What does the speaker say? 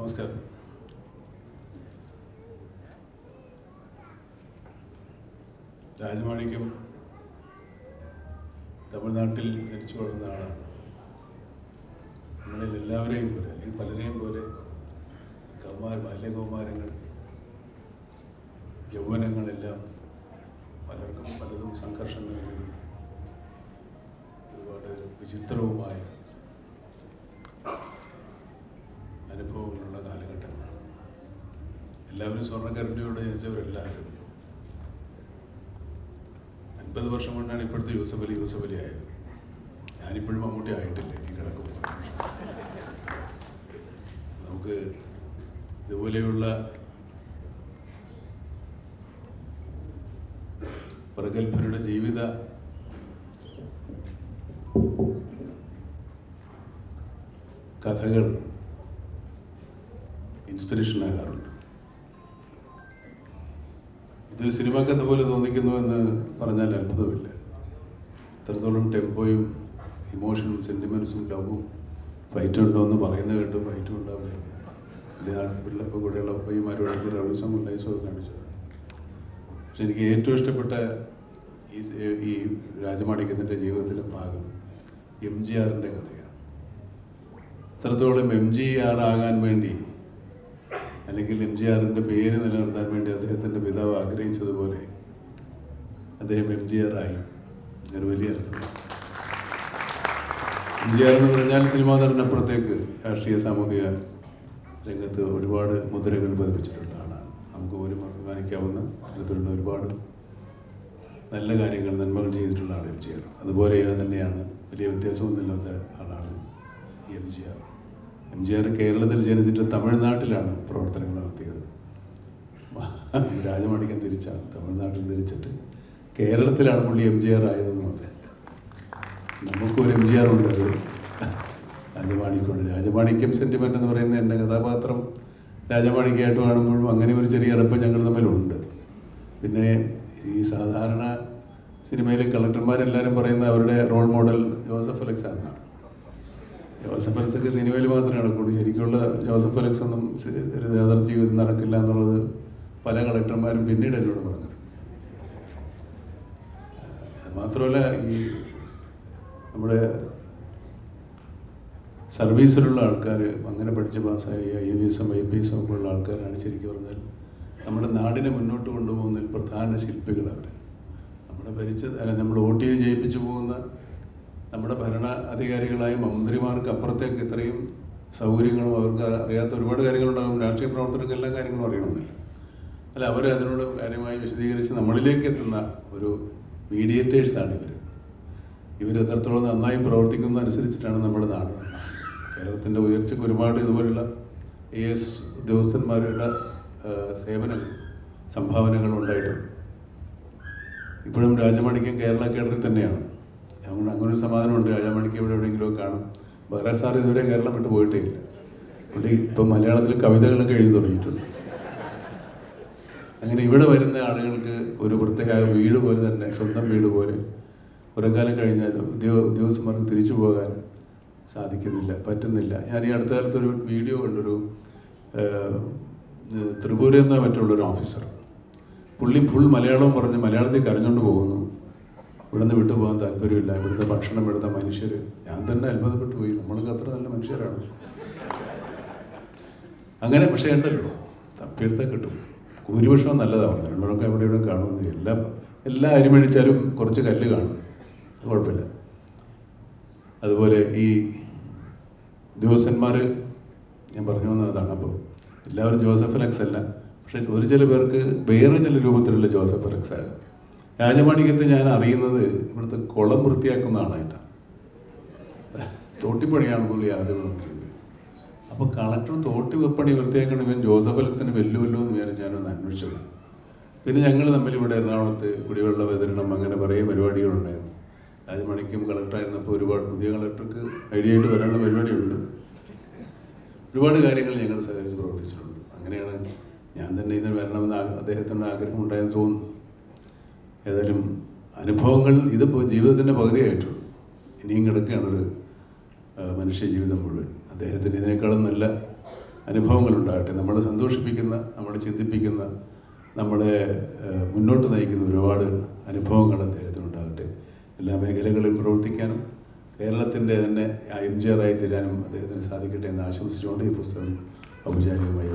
നമസ്കാരം. രാജമാണിക്യം തമിഴ്നാട്ടിൽ ജനിച്ചു വളർന്ന ആളാണ്. നമ്മളിൽ എല്ലാവരെയും പോലെ അല്ലെങ്കിൽ പലരെയും പോലെ ബാല്യകൗമാരങ്ങൾ യൗവനങ്ങളെല്ലാം പലർക്കും പലതും സംഘർഷം നൽകിയതും ഒരുപാട് വിചിത്രവുമായ അനുഭവങ്ങളുള്ള കാലഘട്ടങ്ങളാണ്. എല്ലാവരും സ്വർണ്ണക്കരണ്ടിയോട് ജനിച്ചവരെല്ലാവരും 50 വർഷം കൊണ്ടാണ് ഇപ്പോഴത്തെ യൂസഫ് അലി ആയത്. ഞാനിപ്പോഴും മമ്മൂട്ടി ആയിട്ടില്ല, ഇനി കിടക്കുന്നു. നമുക്ക് ഇതുപോലെയുള്ള പ്രഗത്ഭരുടെ ജീവിത കഥകൾ ഇൻസ്പിറേഷൻ ആകാറുണ്ട്. ഇതൊരു സിനിമാ കഥ പോലെ തോന്നിക്കുന്നുവെന്ന് പറഞ്ഞാൽ അത്ഭുതമില്ല. എത്രത്തോളം ടെമ്പോയും ഇമോഷനും സെൻറ്റിമെൻസും ലവും ഫൈറ്റും ഉണ്ടോ എന്ന് പറയുന്നത് കേട്ട് ഫൈറ്റും ഉണ്ടാവില്ല. പിള്ളപ്പോൾ കൂടെയുള്ള പയ്യന്മാരോടൊക്കെ റൗഡിസം ഉണ്ടായിസൊക്കെ കാണിച്ചു. പക്ഷെ എനിക്ക് ഏറ്റവും ഇഷ്ടപ്പെട്ട ഈ രാജമാണിക്യത്തിൻ്റെ ജീവിതത്തിലെ ഭാഗം MGRൻ്റെ കഥയാണ്. എത്രത്തോളം MGR ആകാൻ വേണ്ടി അല്ലെങ്കിൽ MGRൻ്റെ പേര് നിലനിർത്താൻ വേണ്ടി അദ്ദേഹത്തിൻ്റെ പിതാവ് ആഗ്രഹിച്ചതുപോലെ അദ്ദേഹം MGR ആയി. ഒരു വലിയ അത്ഭുതം. MGR എന്ന് പറഞ്ഞാൽ സിനിമാ നടനപ്പുറത്തേക്ക് രാഷ്ട്രീയ സാമൂഹിക രംഗത്ത് ഒരുപാട് മുദ്രകൾ പതിപ്പിച്ചിട്ടുള്ള ആളാണ്. നമുക്ക് പോലും അഭിമാനിക്കാവുന്ന തരത്തിലുള്ള ഒരുപാട് നല്ല കാര്യങ്ങൾ, നന്മകൾ ചെയ്തിട്ടുള്ള ആൾ MGR. അതുപോലെ തന്നെയാണ് വലിയ വ്യത്യാസമൊന്നുമില്ലാത്ത ആളാണ് ഈ MGR കേരളത്തിൽ ജനിച്ചിട്ട് തമിഴ്നാട്ടിലാണ് പ്രവർത്തനങ്ങൾ നടത്തിയത്. രാജമാണിക്യം തിരിച്ചാണ് തമിഴ്നാട്ടിൽ ധരിച്ചിട്ട് കേരളത്തിലാണ് പുള്ളി MGR ആയതെന്ന് മാത്രം. നമുക്കൊരു MGR ഉണ്ട്, അത് രാജമാണിക്യമുണ്ട്. രാജമാണിക്യം സെൻറ്റിമെൻ്റ് എന്ന് പറയുന്ന എൻ്റെ കഥാപാത്രം രാജമാണിക്യമായിട്ട് കാണുമ്പോഴും അങ്ങനെ ഒരു ചെറിയ അടുപ്പം ഞങ്ങൾ തമ്മിലുണ്ട്. പിന്നെ ഈ സാധാരണ സിനിമയിലെ കളക്ടർമാരെല്ലാവരും പറയുന്ന അവരുടെ റോൾ മോഡൽ ജോസഫ് അലക്സ് എന്നാണ്. ജോസഫ് അലക്സൊക്കെ സിനിമയിൽ മാത്രമേ നടക്കുള്ളൂ. ശരിക്കുള്ള ജോസഫ് അലക്സ് ഒന്നും ഒരു യഥാർത്ഥ ജീവിതത്തിൽ നടക്കില്ല എന്നുള്ളത് പല കളക്ടർമാരും പിന്നീട് എന്നോട് പറഞ്ഞു. മാത്രമല്ല, ഈ നമ്മുടെ സർവീസിലുള്ള ആൾക്കാർ, അങ്ങനെ പഠിച്ച് പാസ്സായി IAS IPS ഒക്കെ ഉള്ള ആൾക്കാരാണ് ശരിക്കും പറഞ്ഞാൽ നമ്മുടെ നാടിനെ മുന്നോട്ട് കൊണ്ടുപോകുന്നതിൽ പ്രധാന ശില്പികൾ. അവർ നമ്മൾ വോട്ട് ചെയ്ത് ജയിപ്പിച്ചു പോകുന്ന നമ്മുടെ ഭരണ അധികാരികളായ മന്ത്രിമാർക്ക് അപ്പുറത്തേക്ക് ഇത്രയും സൗകര്യങ്ങളും അവർക്ക് അറിയാത്ത ഒരുപാട് കാര്യങ്ങളുണ്ടാകും. രാഷ്ട്രീയ പ്രവർത്തകർക്ക് എല്ലാ കാര്യങ്ങളും അറിയണമെന്നില്ല. അല്ല, അവർ അതിനോട് കാര്യമായി വിശദീകരിച്ച് നമ്മളിലേക്ക് എത്തുന്ന ഒരു മീഡിയേറ്റേഴ്സാണ് ഇവർ എത്രത്തോളം നന്നായി പ്രവർത്തിക്കുന്നതനുസരിച്ചിട്ടാണ് നമ്മുടെ നാട്. കേരളത്തിൻ്റെ ഉയർച്ചയ്ക്ക് ഒരുപാട് ഇതുപോലുള്ള AS ഉദ്യോഗസ്ഥന്മാരുടെ സേവനം സംഭാവനകൾ ഉണ്ടായിട്ടുണ്ട്. ഇപ്പോഴും രാജമാണിക്യം കേരള കേഡറിൽ തന്നെയാണ്. അങ്ങനൊരു സമാധാനമുണ്ട്. രാജമാണിക്യം ഇവിടെ എവിടെയെങ്കിലും കാണും. വേറെ സാർ ഇതുവരെ കേരളം വിട്ട് പോയിട്ടേ ഇല്ല. പുള്ളി ഇപ്പം മലയാളത്തിൽ കവിതകളൊക്കെ എഴുതി തുടങ്ങിയിട്ടുണ്ട്. അങ്ങനെ ഇവിടെ വരുന്ന ആളുകൾക്ക് ഒരു പ്രത്യേക വീട് പോലെ തന്നെ, സ്വന്തം വീട് പോലെ കുറേ കാലം കഴിഞ്ഞാൽ ഉദ്യോഗസ്ഥന്മാർക്ക് തിരിച്ചു പോകാൻ പറ്റുന്നില്ല. ഞാൻ ഈ അടുത്ത കാലത്തൊരു വീഡിയോ കണ്ടൊരു ത്രിപുരയിൽ നിന്ന് മറ്റുള്ളൊരു ഓഫീസർ, പുള്ളി ഫുൾ മലയാളവും പറഞ്ഞ് മലയാളത്തിൽ കരഞ്ഞുകൊണ്ട് പോകുന്നു. ഇവിടെ നിന്ന് വിട്ടുപോകാൻ താല്പര്യമില്ല, ഇവിടുത്തെ ഭക്ഷണം, ഇവിടുത്തെ മനുഷ്യർ. ഞാൻ തന്നെ അത്ഭുതപ്പെട്ടു പോയി. നമ്മളൊക്കെ അത്ര നല്ല മനുഷ്യരാണ്. അങ്ങനെ പക്ഷേ ഉണ്ടല്ലോ, തപ്പിയെടുത്താൽ കിട്ടും. ഭൂരിപക്ഷം നല്ലതാവുന്നു. രണ്ടൊക്കെ എവിടെ ഇവിടെ കാണുമെന്ന്. എല്ലാ അരിമഴിച്ചാലും കുറച്ച് കല്ല് കാണും, കുഴപ്പമില്ല. അതുപോലെ ഈ ഉദ്യോഗസ്ഥന്മാർ, ഞാൻ പറഞ്ഞു വന്നതാണ്. അപ്പോൾ എല്ലാവരും ജോസഫ് അലക്സ് അല്ല, പക്ഷേ ഒരു ചില പേർക്ക് വേറെ ചില രൂപത്തിലുള്ള ജോസഫ് അലക്സ് ആകും. രാജമാണിക്യത്തെ ഞാൻ അറിയുന്നത് ഇവിടുത്തെ കുളം വൃത്തിയാക്കുന്ന ആളായിട്ടാണ്. തോട്ടിപ്പണിയാണ് പുള്ളി ആദ്യം നോക്കിയത്. അപ്പോൾ കളക്ടർ തോട്ടി പണി വൃത്തിയാക്കണം, ഇവൻ ജോസഫ് അലക്സിന് വെല്ലുവല്ലോ എന്ന് വിചാരിച്ച് ഞാനൊന്ന് അന്വേഷിച്ചത്. പിന്നെ ഞങ്ങൾ തമ്മിൽ ഇവിടെ എറണാകുളത്ത് കുടിവെള്ള വിതരണം അങ്ങനെ കുറേ പരിപാടികളുണ്ടായിരുന്നു. രാജമാണിക്യം കളക്ടറായിരുന്നപ്പോൾ ഒരുപാട് പുതിയ കളക്ടർക്ക് ഐഡിയ ആയിട്ട് വരാനുള്ള പരിപാടിയുണ്ട്. ഒരുപാട് കാര്യങ്ങൾ ഞങ്ങൾ സഹകരിച്ച് പ്രവർത്തിച്ചിട്ടുണ്ട്. അങ്ങനെയാണ് ഞാൻ തന്നെ ഇതിന് വരണമെന്ന് അദ്ദേഹത്തിൻ്റെ ആഗ്രഹം ഉണ്ടായെന്ന് തോന്നുന്നു. ഏതായാലും അനുഭവങ്ങൾ ഇതിപ്പോൾ ജീവിതത്തിൻ്റെ പകുതിയായിട്ടുള്ളൂ. ഇനിയും കിടക്കുകയാണൊരു മനുഷ്യ ജീവിതം മുഴുവൻ. അദ്ദേഹത്തിന് ഇതിനേക്കാളും നല്ല അനുഭവങ്ങളുണ്ടാകട്ടെ. നമ്മളെ സന്തോഷിപ്പിക്കുന്ന, നമ്മളെ ചിന്തിപ്പിക്കുന്ന, നമ്മളെ മുന്നോട്ട് നയിക്കുന്ന ഒരുപാട് അനുഭവങ്ങൾ അദ്ദേഹത്തിനുണ്ടാകട്ടെ. എല്ലാ മേഖലകളിലും പ്രവർത്തിക്കാനും കേരളത്തിൻ്റെ തന്നെ MGR ആയി തീരാനും അദ്ദേഹത്തിന് സാധിക്കട്ടെ എന്ന് ആശംസിച്ചുകൊണ്ട് ഈ പുസ്തകം ഔപചാരികമായി